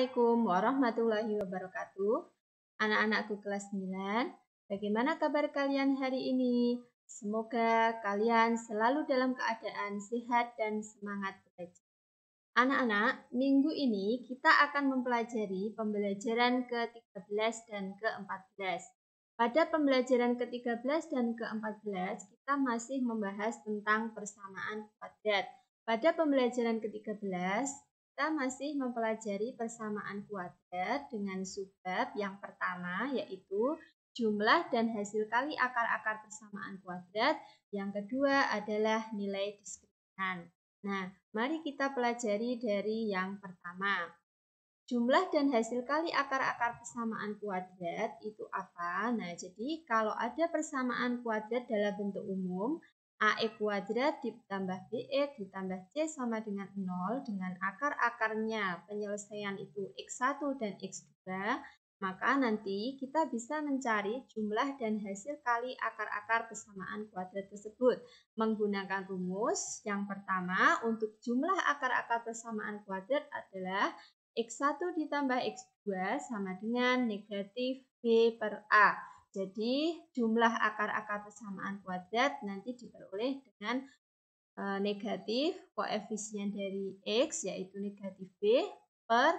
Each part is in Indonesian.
Assalamualaikum warahmatullahi wabarakatuh. Anak-anakku kelas 9, bagaimana kabar kalian hari ini? Semoga kalian selalu dalam keadaan sehat dan semangat belajar. Anak-anak, minggu ini kita akan mempelajari pembelajaran ke-13 dan ke-14. Pada pembelajaran ke-13 dan ke-14, kita masih membahas tentang persamaan kuadrat. Pada pembelajaran ke-13, kita masih mempelajari persamaan kuadrat dengan subbab yang pertama yaitu jumlah dan hasil kali akar-akar persamaan kuadrat. Yang kedua adalah nilai diskriminan. Nah, mari kita pelajari dari yang pertama. Jumlah dan hasil kali akar-akar persamaan kuadrat itu apa? Nah, jadi kalau ada persamaan kuadrat dalam bentuk umum, AE kuadrat ditambah BE ditambah C sama dengan 0 dengan akar-akarnya penyelesaian itu X1 dan X2, maka nanti kita bisa mencari jumlah dan hasil kali akar-akar persamaan kuadrat tersebut menggunakan rumus. Yang pertama, untuk jumlah akar-akar persamaan kuadrat adalah X1 ditambah X2 sama dengan negatif B per A. Jadi jumlah akar-akar persamaan kuadrat nanti diperoleh dengan negatif koefisien dari X yaitu negatif B per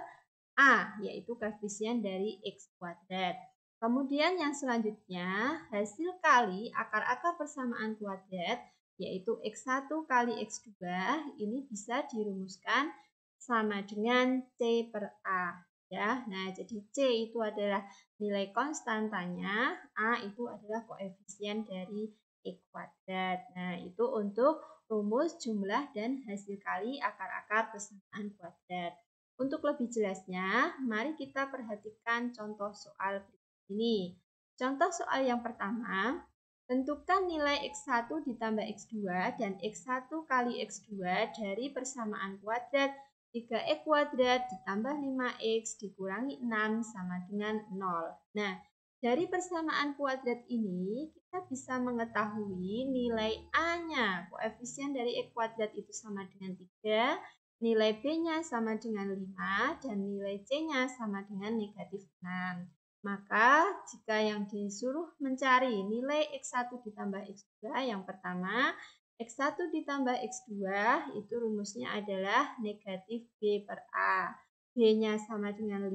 A yaitu koefisien dari X kuadrat. Kemudian yang selanjutnya hasil kali akar-akar persamaan kuadrat yaitu X1 kali X2 ini bisa dirumuskan sama dengan C per A. Ya, nah jadi C itu adalah nilai konstantanya, A itu adalah koefisien dari X kuadrat. Nah, itu untuk rumus jumlah dan hasil kali akar-akar persamaan kuadrat. Untuk lebih jelasnya, mari kita perhatikan contoh soal berikut ini. Contoh soal yang pertama, tentukan nilai X1 ditambah X2 dan X1 kali X2 dari persamaan kuadrat 3x kuadrat ditambah 5x dikurangi 6 sama dengan 0. Nah, dari persamaan kuadrat ini kita bisa mengetahui nilai A-nya, koefisien dari x kuadrat itu sama dengan 3, nilai B-nya sama dengan 5, dan nilai C-nya sama dengan negatif 6. Maka jika yang disuruh mencari nilai X1 ditambah X2 yang pertama, X1 ditambah X2 itu rumusnya adalah negatif B per A. B-nya sama dengan 5,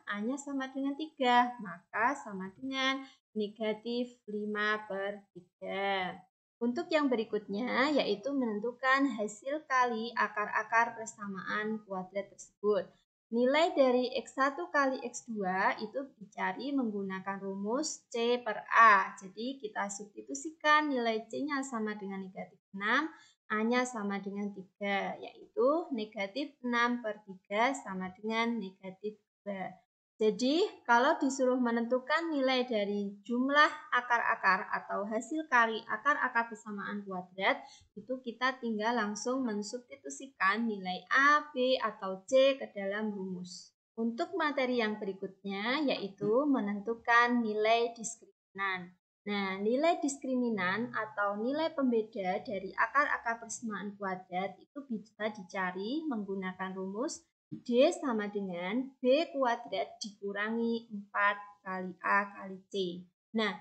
A-nya sama dengan 3, maka sama dengan negatif 5 per 3. Untuk yang berikutnya yaitu menentukan hasil kali akar-akar persamaan kuadrat tersebut. Nilai dari X1 kali X2 itu dicari menggunakan rumus C per A. Jadi kita substitusikan nilai C-nya sama dengan negatif 6, A-nya sama dengan 3, yaitu negatif 6 per 3 sama dengan negatif 2. Jadi kalau disuruh menentukan nilai dari jumlah akar-akar atau hasil kali akar-akar persamaan kuadrat, itu kita tinggal langsung mensubstitusikan nilai A, B, atau C ke dalam rumus. Untuk materi yang berikutnya yaitu menentukan nilai diskriminan. Nah, nilai diskriminan atau nilai pembeda dari akar-akar persamaan kuadrat itu bisa dicari menggunakan rumus D sama dengan B kuadrat dikurangi 4 kali A kali C. Nah,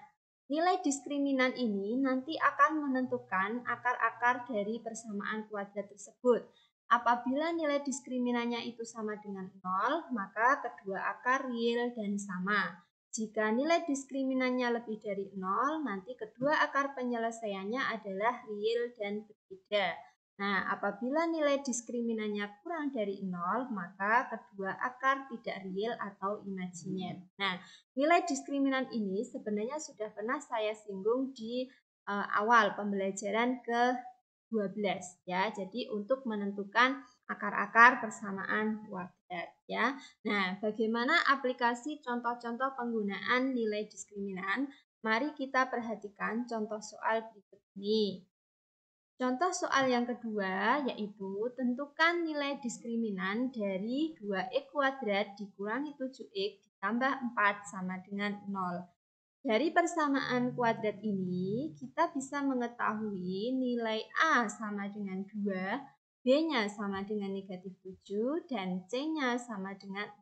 nilai diskriminan ini nanti akan menentukan akar-akar dari persamaan kuadrat tersebut. Apabila nilai diskriminannya itu sama dengan 0, maka kedua akar real dan sama. Jika nilai diskriminannya lebih dari 0, nanti kedua akar penyelesaiannya adalah real dan berbeda. Nah, apabila nilai diskriminannya kurang dari 0, maka kedua akar tidak real atau imajiner. Nah, nilai diskriminan ini sebenarnya sudah pernah saya singgung di awal pembelajaran ke-12 ya. Jadi untuk menentukan akar-akar persamaan kuadrat ya. Nah, bagaimana aplikasi contoh-contoh penggunaan nilai diskriminan? Mari kita perhatikan contoh soal berikut ini. Contoh soal yang kedua yaitu tentukan nilai diskriminan dari 2x kuadrat dikurangi 7x ditambah 4 sama dengan 0. Dari persamaan kuadrat ini kita bisa mengetahui nilai A sama dengan 2, B-nya sama dengan negatif 7, dan C-nya sama dengan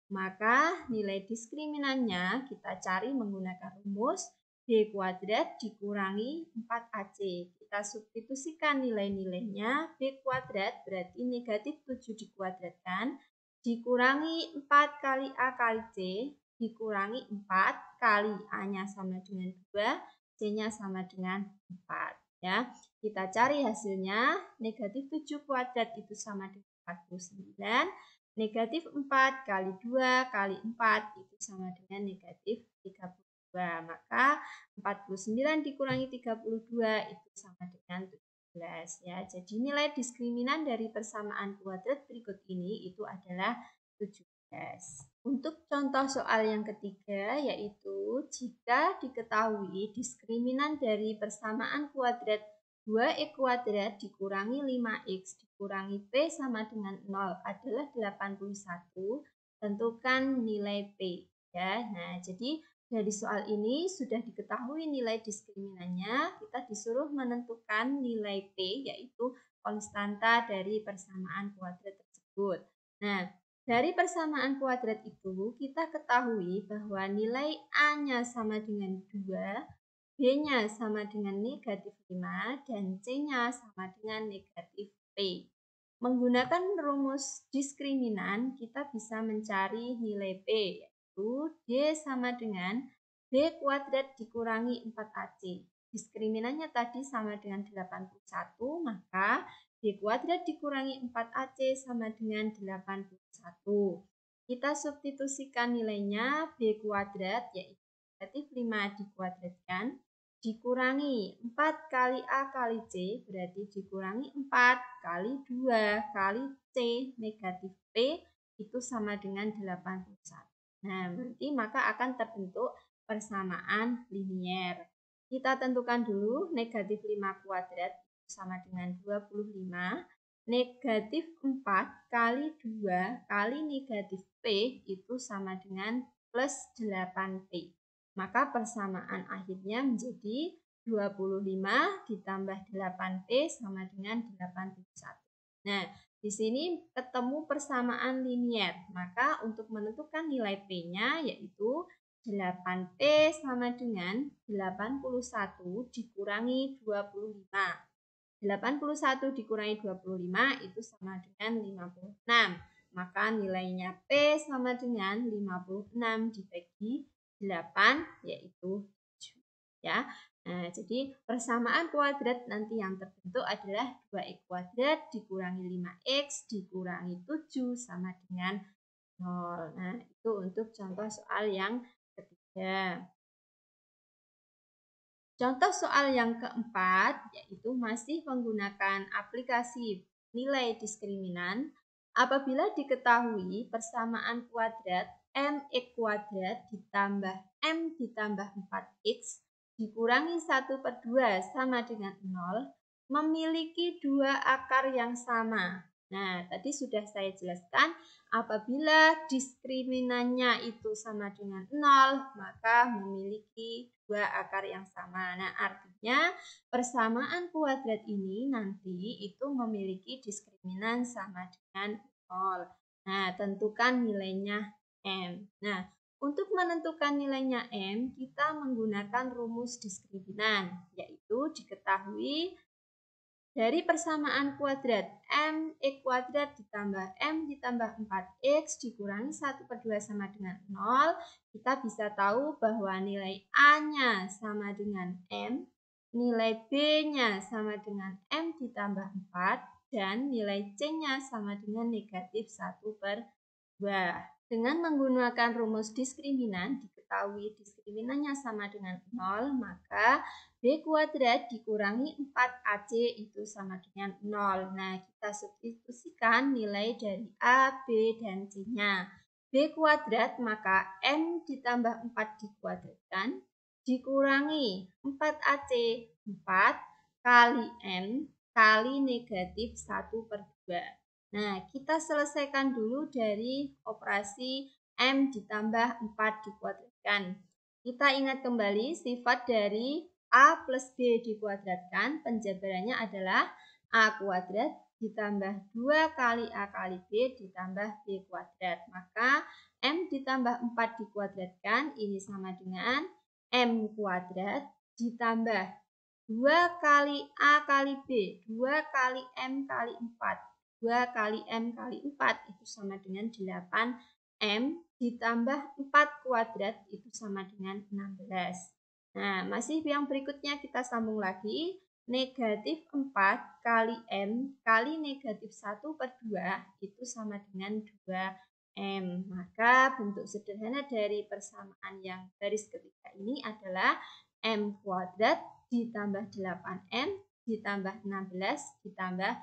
Maka nilai diskriminannya kita cari menggunakan rumus B kuadrat dikurangi 4AC. Kita substitusikan nilai-nilainya. B kuadrat berarti negatif 7 dikuadratkan dikurangi 4 kali A kali C dikurangi 4 kali A-nya sama dengan 2, C-nya sama dengan 4. Ya, kita cari hasilnya. Negatif 7 kuadrat itu sama dengan 49. Negatif 4 kali 2 kali 4 itu sama dengan negatif 32. Maka 49 dikurangi 32 itu sama dengan 17. Ya, jadi nilai diskriminan dari persamaan kuadrat berikut ini itu adalah 17. Untuk contoh soal yang ketiga, yaitu jika diketahui diskriminan dari persamaan kuadrat 2x kuadrat dikurangi 5x dikurangi P sama dengan 0 adalah 81, tentukan nilai P. Ya, nah, jadi dari soal ini sudah diketahui nilai diskriminannya, kita disuruh menentukan nilai P, yaitu konstanta dari persamaan kuadrat tersebut. Nah, dari persamaan kuadrat itu kita ketahui bahwa nilai A-nya sama dengan 2, B-nya sama dengan negatif 5, dan C-nya sama dengan negatif P. Menggunakan rumus diskriminan, kita bisa mencari nilai P, D sama dengan B kuadrat dikurangi 4AC. Diskriminannya tadi sama dengan 81, maka B kuadrat dikurangi 4AC sama dengan 81. Kita substitusikan nilainya. B kuadrat yaitu negatif 5 dikuadratkan dikurangi 4 kali A kali C berarti dikurangi 4 kali 2 kali C negatif P itu sama dengan 81. Nah, berarti maka akan terbentuk persamaan linier. Kita tentukan dulu negatif 5 kuadrat sama dengan 25. Negatif 4 kali 2 kali negatif P itu sama dengan plus 8P. Maka persamaan akhirnya menjadi 25 ditambah 8P sama dengan 81. Nah, di sini ketemu persamaan linier, maka untuk menentukan nilai P-nya yaitu 8P sama dengan 81 dikurangi 25. 81 dikurangi 25 itu sama dengan 56. Maka nilainya P sama dengan 56 dibagi 8 yaitu 7. Ya. Nah, jadi persamaan kuadrat nanti yang terbentuk adalah 2x kuadrat dikurangi 5x dikurangi 7 sama dengan 0. Nah, itu untuk contoh soal yang ketiga. Contoh soal yang keempat yaitu masih menggunakan aplikasi nilai diskriminan. Apabila diketahui persamaan kuadrat mx kuadrat ditambah m ditambah 4x dikurangi 1/2 sama dengan 0, memiliki dua akar yang sama. Nah, tadi sudah saya jelaskan, apabila diskriminannya itu sama dengan 0, maka memiliki dua akar yang sama. Nah, artinya persamaan kuadrat ini nanti itu memiliki diskriminan sama dengan 0. Nah, tentukan nilainya M. Nah, untuk menentukan nilainya M, kita menggunakan rumus diskriminan, yaitu diketahui dari persamaan kuadrat mx kuadrat ditambah m ditambah 4x dikurangi 1/2 sama dengan 0, kita bisa tahu bahwa nilai A-nya sama dengan m, nilai B-nya sama dengan m ditambah 4, dan nilai C-nya sama dengan negatif 1/2. Dengan menggunakan rumus diskriminan, diketahui diskriminannya sama dengan 0, maka B kuadrat dikurangi 4AC itu sama dengan 0. Nah, kita substitusikan nilai dari A, B, dan C-nya. B kuadrat maka M ditambah 4 dikuadratkan, dikurangi 4AC, 4 kali M kali negatif 1/2. Nah, kita selesaikan dulu dari operasi M ditambah 4 dikuadratkan. Kita ingat kembali sifat dari A plus B dikuadratkan, penjabarannya adalah A kuadrat ditambah 2 kali A kali B ditambah B kuadrat. Maka M ditambah 4 dikuadratkan, ini sama dengan M kuadrat ditambah 2 kali A kali B, 2 kali M kali 4. 2 kali M kali 4 itu sama dengan 8M ditambah 4 kuadrat itu sama dengan 16. Nah, masih yang berikutnya kita sambung lagi. Negatif 4 kali M kali negatif 1/2 itu sama dengan 2M. Maka bentuk sederhana dari persamaan yang garis ketiga ini adalah M kuadrat ditambah 8M ditambah 16 ditambah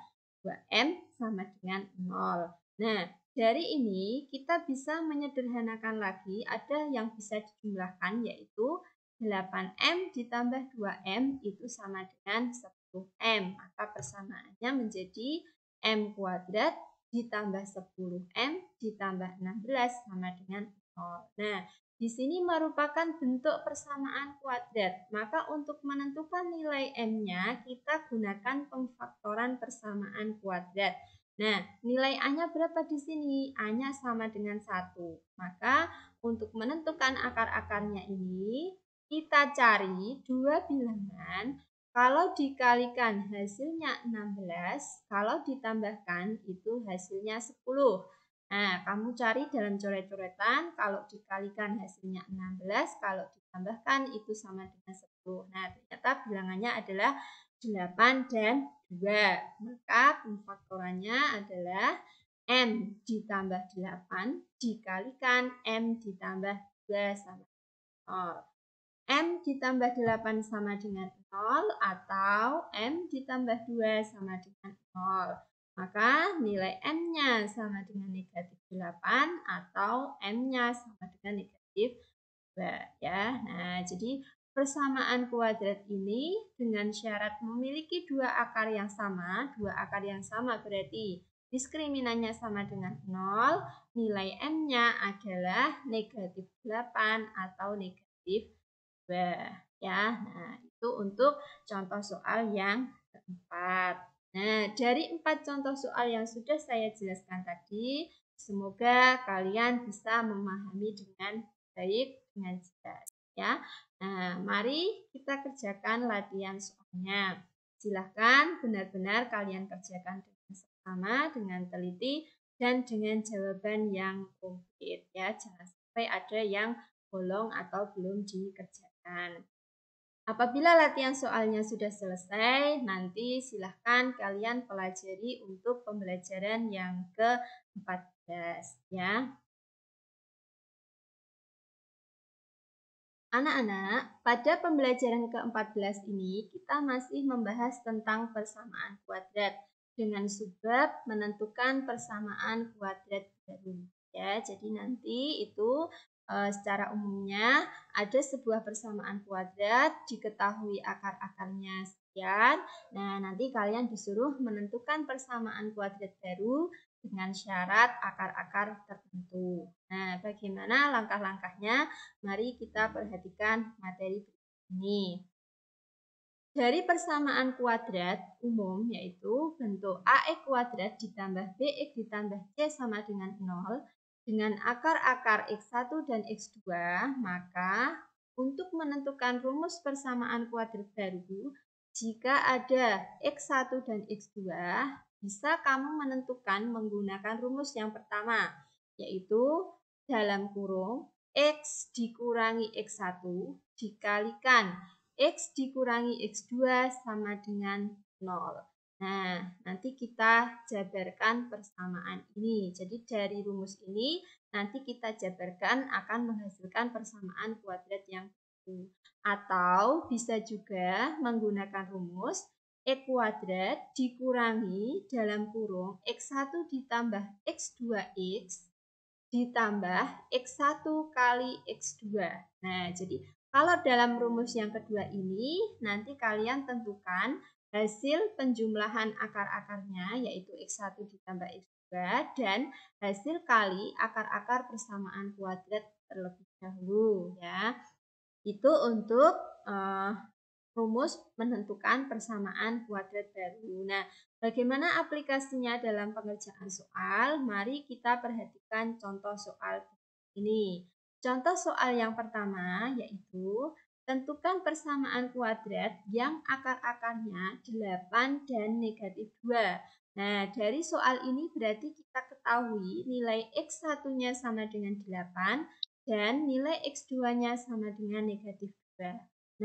2M sama dengan 0. Nah, dari ini kita bisa menyederhanakan lagi, ada yang bisa dijumlahkan yaitu 8M ditambah 2M itu sama dengan 10M. Maka persamaannya menjadi M kuadrat ditambah 10M ditambah 16 sama dengan 0. Nah, di sini merupakan bentuk persamaan kuadrat. Maka untuk menentukan nilai M-nya, kita gunakan pemfaktoran persamaan kuadrat. Nah, nilai A-nya berapa di sini? A-nya sama dengan 1. Maka untuk menentukan akar-akarnya ini, kita cari dua bilangan. Kalau dikalikan hasilnya 16, kalau ditambahkan itu hasilnya 10. Nah, kamu cari dalam coret-coretan, kalau dikalikan hasilnya 16, kalau ditambahkan itu sama dengan 10. Nah, ternyata bilangannya adalah 8 dan 2. Maka pemfaktorannya adalah M ditambah 8 dikalikan M ditambah 2 sama dengan 0. M ditambah 8 sama dengan 0 atau M ditambah 2 sama dengan 0. Maka nilai M-nya sama dengan negatif 8 atau M-nya sama dengan negatif 2. Ya. Nah, jadi persamaan kuadrat ini dengan syarat memiliki dua akar yang sama. Dua akar yang sama berarti diskriminannya sama dengan 0. Nilai M-nya adalah negatif 8 atau negatif 2. Ya. Nah, itu untuk contoh soal yang keempat. Nah, dari 4 contoh soal yang sudah saya jelaskan tadi, semoga kalian bisa memahami dengan baik, dengan jelas. Ya. Nah, mari kita kerjakan latihan soalnya. Silahkan benar-benar kalian kerjakan dengan seksama, dengan teliti, dan dengan jawaban yang komplit. Ya. Jangan sampai ada yang bolong atau belum dikerjakan. Apabila latihan soalnya sudah selesai, nanti silahkan kalian pelajari untuk pembelajaran yang ke-14 ya. Anak-anak, pada pembelajaran ke-14 ini kita masih membahas tentang persamaan kuadrat dengan subbab menentukan persamaan kuadrat baru. Ya, jadi nanti itu secara umumnya ada sebuah persamaan kuadrat, diketahui akar-akarnya sekian. Nah, nanti kalian disuruh menentukan persamaan kuadrat baru dengan syarat akar-akar tertentu. Nah, bagaimana langkah-langkahnya? Mari kita perhatikan materi berikut ini. Dari persamaan kuadrat umum yaitu bentuk AX kuadrat ditambah BX ditambah C sama dengan 0 dengan akar-akar X1 dan X2, maka untuk menentukan rumus persamaan kuadrat baru, jika ada X1 dan X2, bisa kamu menentukan menggunakan rumus yang pertama, yaitu dalam kurung X dikurangi X1 dikalikan X dikurangi X2 sama dengan 0. Nah, nanti kita jabarkan persamaan ini. Jadi dari rumus ini nanti kita jabarkan akan menghasilkan persamaan kuadrat yang baru. Atau bisa juga menggunakan rumus X kuadrat dikurangi dalam kurung X1 ditambah X2X ditambah X1 kali X2. Nah, jadi kalau dalam rumus yang kedua ini, nanti kalian tentukan hasil penjumlahan akar-akarnya, yaitu X1 ditambah X2, dan hasil kali akar-akar persamaan kuadrat terlebih dahulu. Ya. Itu untuk rumus menentukan persamaan kuadrat baru. Nah, bagaimana aplikasinya dalam pengerjaan soal? Mari kita perhatikan contoh soal ini. Contoh soal yang pertama yaitu tentukan persamaan kuadrat yang akar-akarnya 8 dan negatif 2. Nah, dari soal ini berarti kita ketahui nilai X1-nya sama dengan 8 dan nilai X2-nya sama dengan negatif 2.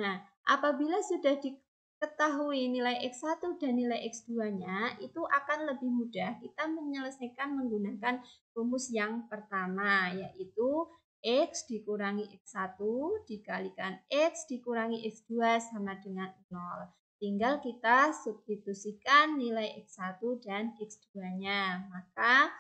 Nah, apabila sudah diketahui nilai X1 dan nilai X2-nya, itu akan lebih mudah kita menyelesaikan menggunakan rumus yang pertama, yaitu X dikurangi X1 dikalikan X dikurangi X2 sama dengan 0. Tinggal kita substitusikan nilai X1 dan X2-nya. Maka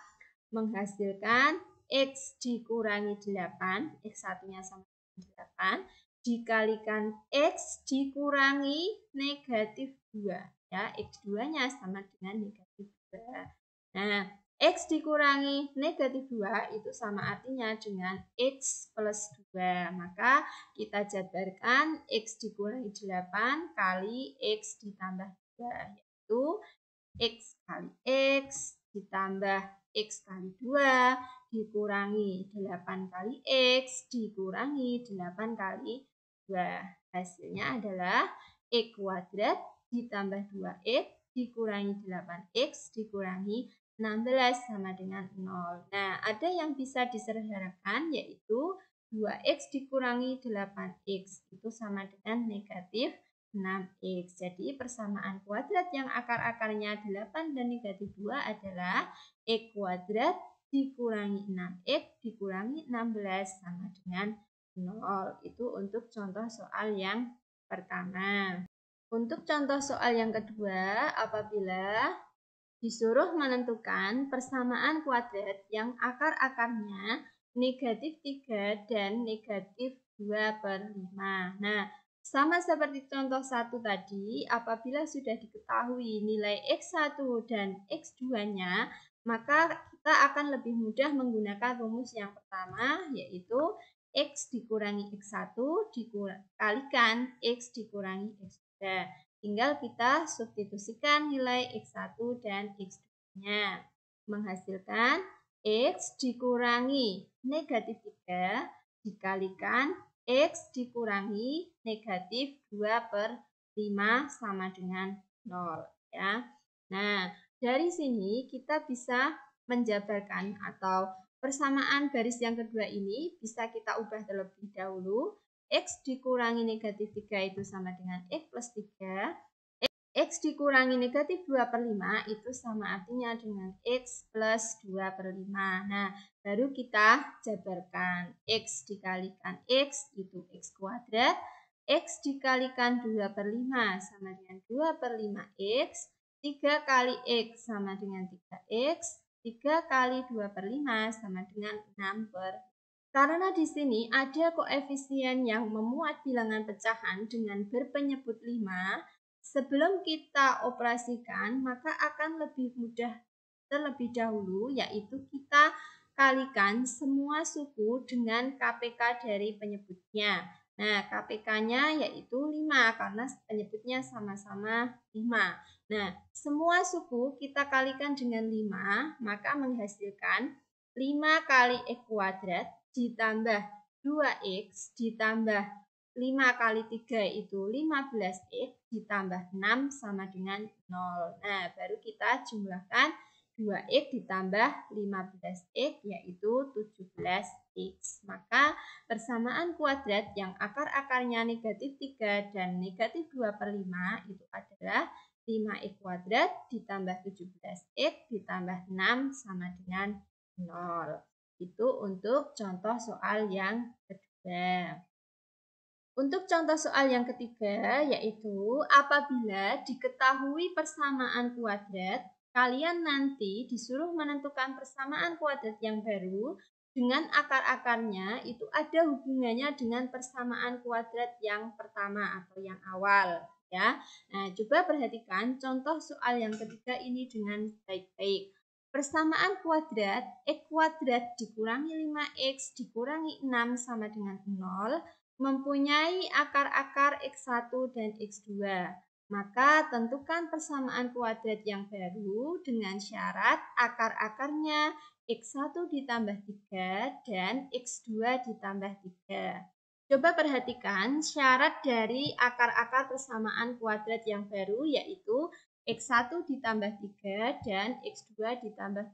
menghasilkan X dikurangi 8, X1-nya sama dengan 8, dikalikan X dikurangi negatif 2. Ya, X2-nya sama dengan negatif 2. Nah, X dikurangi negatif 2 itu sama artinya dengan X plus 2. Maka kita jabarkan X dikurangi 8 kali X ditambah 2. Yaitu X kali X ditambah X kali 2 dikurangi 8 kali X dikurangi 8 kali 2. Hasilnya adalah X kuadrat ditambah 2X dikurangi 8X dikurangi 16 sama dengan 0. Nah, ada yang bisa disederhanakan yaitu 2X dikurangi 8X itu sama dengan negatif 6X. Jadi persamaan kuadrat yang akar-akarnya 8 dan negatif 2 adalah X kuadrat dikurangi 6X dikurangi 16 sama dengan 0. Itu untuk contoh soal yang pertama. Untuk contoh soal yang kedua, apabila disuruh menentukan persamaan kuadrat yang akar-akarnya negatif 3 dan negatif 2/5. Nah, sama seperti contoh 1 tadi, apabila sudah diketahui nilai X1 dan X2-nya, maka kita akan lebih mudah menggunakan rumus yang pertama, yaitu X dikurangi X1 dikalikan X dikurangi X2. Tinggal kita substitusikan nilai X1 dan X2-nya. Menghasilkan X dikurangi negatif 3 dikalikan X dikurangi negatif 2/5 sama dengan 0. Ya. Nah, dari sini kita bisa menjabarkan atau persamaan garis yang kedua ini bisa kita ubah terlebih dahulu. X dikurangi negatif 3 itu sama dengan X plus 3. X dikurangi negatif 2/5 itu sama artinya dengan X plus 2/5. Nah, baru kita jabarkan. X dikalikan X itu X kuadrat. X dikalikan 2/5 sama dengan 2/5X. 3 kali X sama dengan 3X. 3 kali 2/5 sama dengan 6/5. Karena di sini ada koefisien yang memuat bilangan pecahan dengan berpenyebut 5, sebelum kita operasikan maka akan lebih mudah terlebih dahulu, yaitu kita kalikan semua suku dengan KPK dari penyebutnya. Nah, KPK-nya yaitu 5 karena penyebutnya sama-sama 5. Nah, semua suku kita kalikan dengan 5, maka menghasilkan 5 kali X kuadrat ditambah 2X ditambah 5 kali 3 itu 15X ditambah 6 sama dengan 0. Nah, baru kita jumlahkan 2X ditambah 15X yaitu 17X. Maka persamaan kuadrat yang akar-akarnya negatif 3 dan negatif 2/5 itu adalah 5X kuadrat ditambah 17X ditambah 6 sama dengan 0. Itu untuk contoh soal yang kedua. Untuk contoh soal yang ketiga, yaitu apabila diketahui persamaan kuadrat, kalian nanti disuruh menentukan persamaan kuadrat yang baru dengan akar-akarnya itu ada hubungannya dengan persamaan kuadrat yang pertama atau yang awal. Ya. Nah, coba perhatikan contoh soal yang ketiga ini dengan baik-baik. Persamaan kuadrat X kuadrat dikurangi 5X dikurangi 6 sama dengan 0. mempunyai akar-akar X1 dan X2. Maka tentukan persamaan kuadrat yang baru dengan syarat akar-akarnya X1 ditambah 3 dan X2 ditambah 3. Coba perhatikan syarat dari akar-akar persamaan kuadrat yang baru yaitu X1 ditambah 3 dan X2 ditambah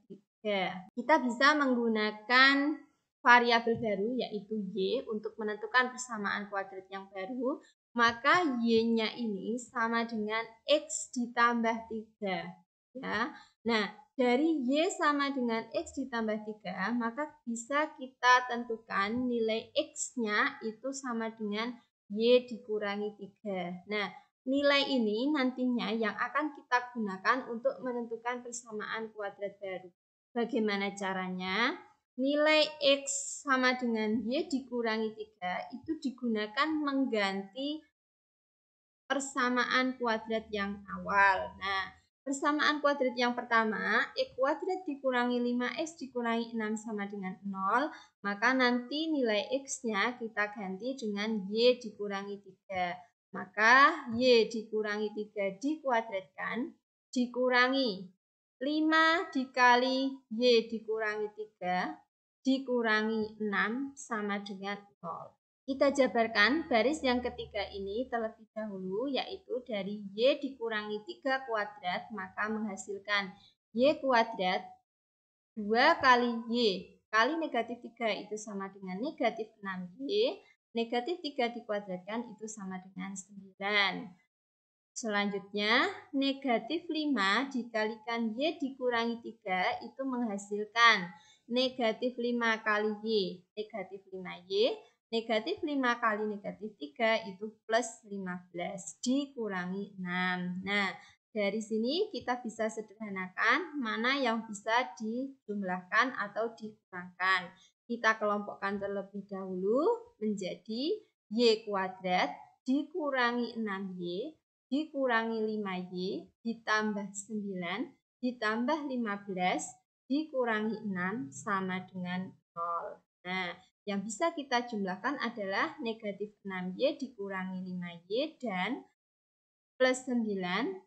3. Kita bisa menggunakan variabel baru yaitu Y untuk menentukan persamaan kuadrat yang baru. Maka Y-nya ini sama dengan X ditambah 3. Ya. Nah, dari Y sama dengan X ditambah 3, maka bisa kita tentukan nilai X-nya itu sama dengan Y dikurangi 3. Nah, nilai ini nantinya yang akan kita gunakan untuk menentukan persamaan kuadrat baru. Bagaimana caranya? Nilai X sama dengan Y dikurangi 3 itu digunakan mengganti persamaan kuadrat yang awal. Nah, persamaan kuadrat yang pertama, X kuadrat dikurangi 5X dikurangi 6 sama dengan 0. Maka nanti nilai X-nya kita ganti dengan Y dikurangi 3. Maka Y dikurangi 3 dikuadratkan, dikurangi 5 dikali Y dikurangi 3, dikurangi 6 sama dengan 0. Kita jabarkan baris yang ketiga ini terlebih dahulu, yaitu dari Y dikurangi 3 kuadrat, maka menghasilkan Y kuadrat 2 kali Y kali negatif 3 itu sama dengan negatif 6Y, negatif 3 dikuadratkan itu sama dengan 9. Selanjutnya, negatif 5 dikalikan Y dikurangi 3 itu menghasilkan negatif 5 kali Y, negatif 5Y, negatif 5 kali negatif 3 itu plus 15 dikurangi 6. Nah, dari sini kita bisa sederhanakan mana yang bisa dijumlahkan atau dikurangkan. Kita kelompokkan terlebih dahulu menjadi Y kuadrat dikurangi 6Y dikurangi 5Y ditambah 9 ditambah 15 dikurangi 6 sama dengan 0. Nah, yang bisa kita jumlahkan adalah negatif 6Y dikurangi 5Y dan plus 9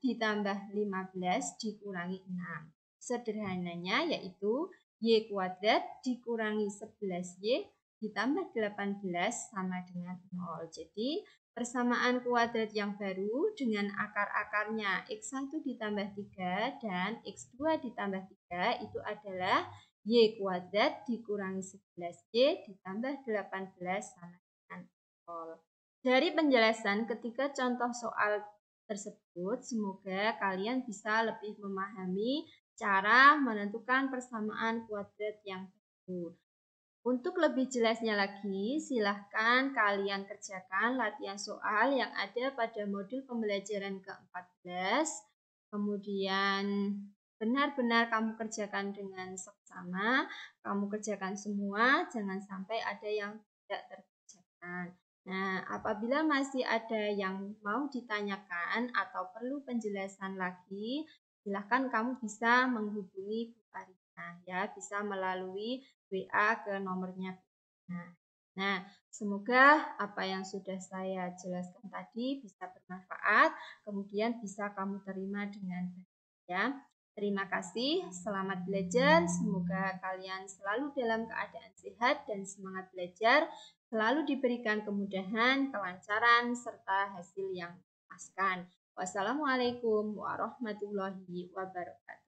ditambah 15 dikurangi 6. Sederhananya yaitu Y kuadrat dikurangi 11Y ditambah 18 sama dengan 0. Jadi, persamaan kuadrat yang baru dengan akar-akarnya X1 ditambah 3 dan X2 ditambah 3 itu adalah Y kuadrat dikurangi 11Y ditambah 18 sama dengan 0. Dari penjelasan ketiga contoh soal tersebut, semoga kalian bisa lebih memahami cara menentukan persamaan kuadrat yang baru. Untuk lebih jelasnya lagi, silahkan kalian kerjakan latihan soal yang ada pada modul pembelajaran ke-14. Kemudian benar-benar kamu kerjakan dengan seksama, kamu kerjakan semua, jangan sampai ada yang tidak terkerjakan. Nah, apabila masih ada yang mau ditanyakan atau perlu penjelasan lagi, silahkan kamu bisa menghubungi Bu Arina, ya, bisa melalui WA ke nomornya. Nah, semoga apa yang sudah saya jelaskan tadi bisa bermanfaat, kemudian bisa kamu terima dengan baik, ya. Terima kasih, selamat belajar, semoga kalian selalu dalam keadaan sehat dan semangat belajar, selalu diberikan kemudahan, kelancaran, serta hasil yang memuaskan. Wassalamualaikum warahmatullahi wabarakatuh.